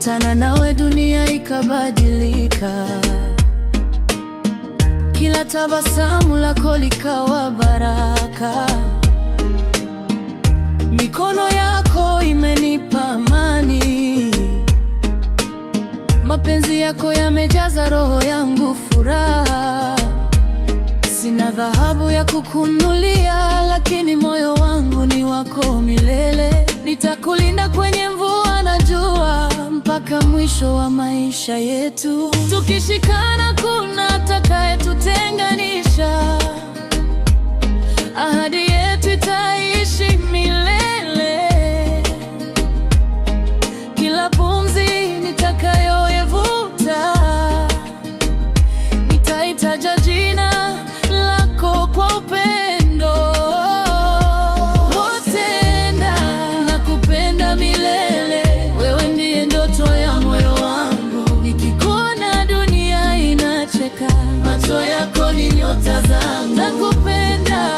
Nilipokutana nawe dunia ikabadilika, kila tabasamu lako likawa baraka. Mikono yako imenipa amani, mapenzi yako yamejaza roho yangu furaha. Sina dhahabu ya kukunulia, lakini moyo wangu ni wako milele. Nitakulinda kwenye mvua na jua, mpaka mwisho wa maisha yetu. Tukishikana kuna atakayetutenganisha, ahadi yetu itaishi milele. Kila pumzi nitakayoivuta, nitaitaja jina lako kwa upendo wote. Nakupenda milele, wewe ndiye ndoto ya moyo wangu. Nikikuona dunia inacheka, macho yako ni nyota zangu. Nakupenda,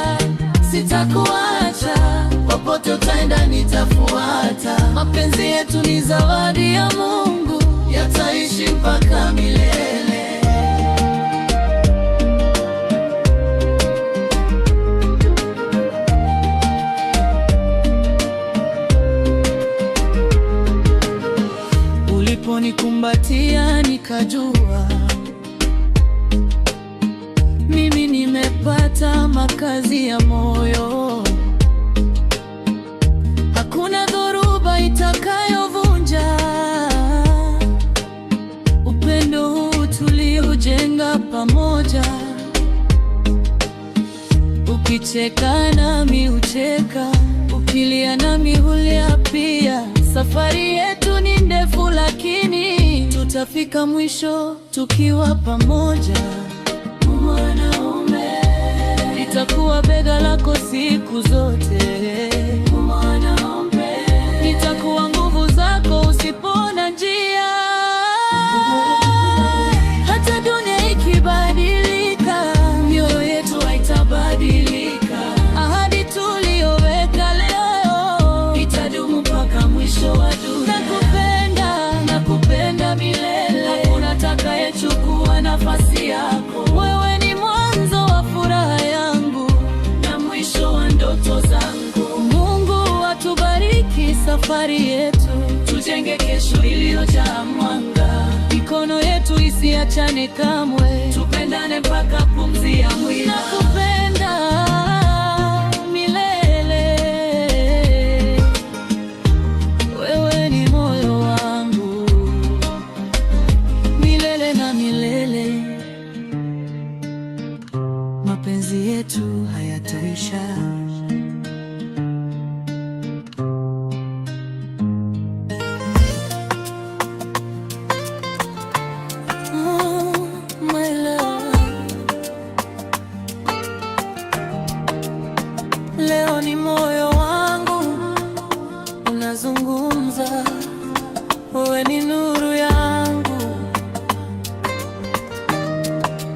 sitakuacha, popote utaenda nitafuata. Mapenzi yetu ni zawadi ya Mungu, yataishi mpaka milele. Uliponikumbatia nikajua mimi nimepata makazi ya moyo. Hakuna dhoruba itakayovunja upendo huu tuliojenga pamoja. Ukicheka nami hucheka, ukilia nami hulia pia. Safari yetu ni ndefu, lakini tutafika mwisho tukiwa pamoja. Mwanaume, nitakuwa bega lako siku zote. Mwanaume, nitakuwa nguvu zako usipona njia. Hata dunia ikibadilika, mioyo yetu haitabadilika. Ahadi tuliyoweka leo itadumu mpaka mwisho wa dunia. Nakupenda, nakupenda milele, hakuna atakayechukua nafasi yako. Wewe ni mwanzo wa furaha yangu na mwisho wa ndoto zangu. Mungu atubariki safari yetu, tujenge kesho iliyojaa mwanga. Mikono yetu isiachane kamwe, tupendane mpaka pumzi ya mwisho. Nakupenda milele, wewe ni moyo wangu, milele na milele. Mapenzi yetu hayataisha. My love, leo ni moyo wangu unazungumza. Wewe ni nuru yangu,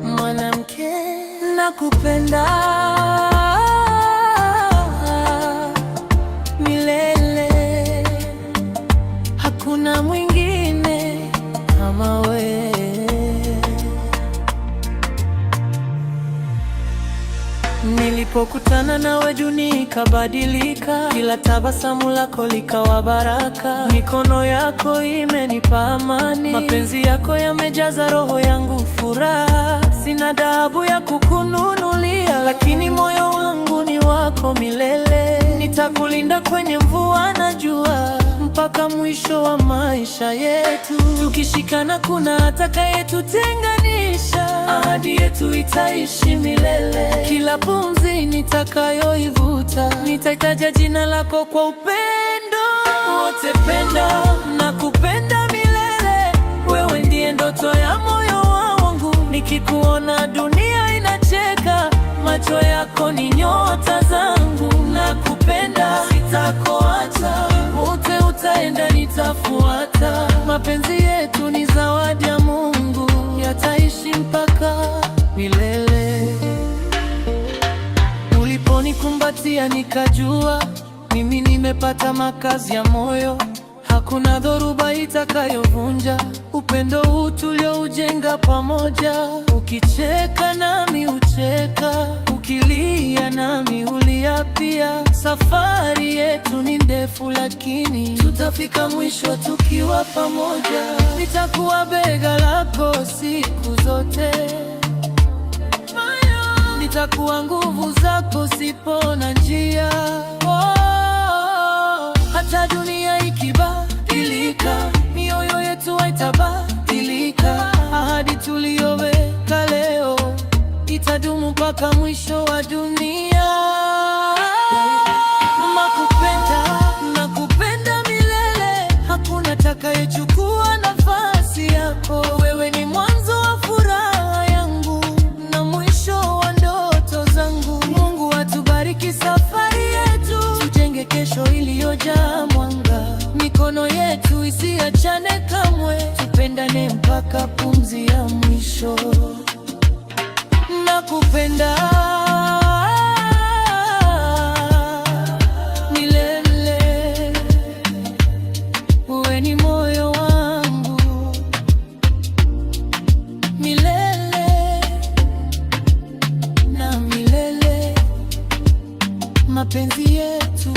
mwanamke. Nakupenda milele, hakuna mwingine kama wewe. Nilipokutana nawe dunia ikabadilika, kila tabasamu lako likawa baraka. Mikono yako imenipa amani, mapenzi yako yamejaza roho yangu furaha. Sina dhahabu ya kukununulia, lakini moyo wangu ni wako milele. Nitakulinda kwenye mvua na jua, mpaka mwisho wa maisha yetu. Tukishikana kuna atakayetutenganisha, ahadi yetu itaishi milele. Kila pumzi nitakayoivuta, nitaitaja jina lako kwa upendo wote. Penda, nakupenda milele, wewe ndiye ndoto ya moyo wangu. Nikikuona dunia inacheka, macho yako ni nyota zangu. Nakupenda, sitakuacha, wote utaenda nitafuata. Mapenzi yetu ni zawadi ya Mungu, yataishi mpaka milele. Uliponikumbatia nikajua mimi nimepata makazi ya moyo. Hakuna dhoruba itakayovunja upendo huu tulioujenga pamoja. Ukicheka nami ucheka, ukilia nami hulia pia. Safari yetu ni ndefu, lakini tutafika mwisho tukiwa pamoja. Nitakuwa bega lako siku zote, nitakuwa nguvu zako sipo na njia. Hata dunia ikibadilika, mioyo yetu haitabadilika. Ahadi tuliyoweka leo itadumu mpaka mwisho wa dunia. Nakupenda milele, hakuna atakayechukua nafasi yako. Wewe ni mwanzo wa furaha yangu na mwisho wa ndoto zangu. Mungu atubariki safari yetu, tujenge kesho iliyojaa mwanga. Mikono yetu isiachane kamwe, tupendane mpaka pumzi ya mwisho. Nakupenda milele, wewe ni moyo wangu milele na milele. Mapenzi yetu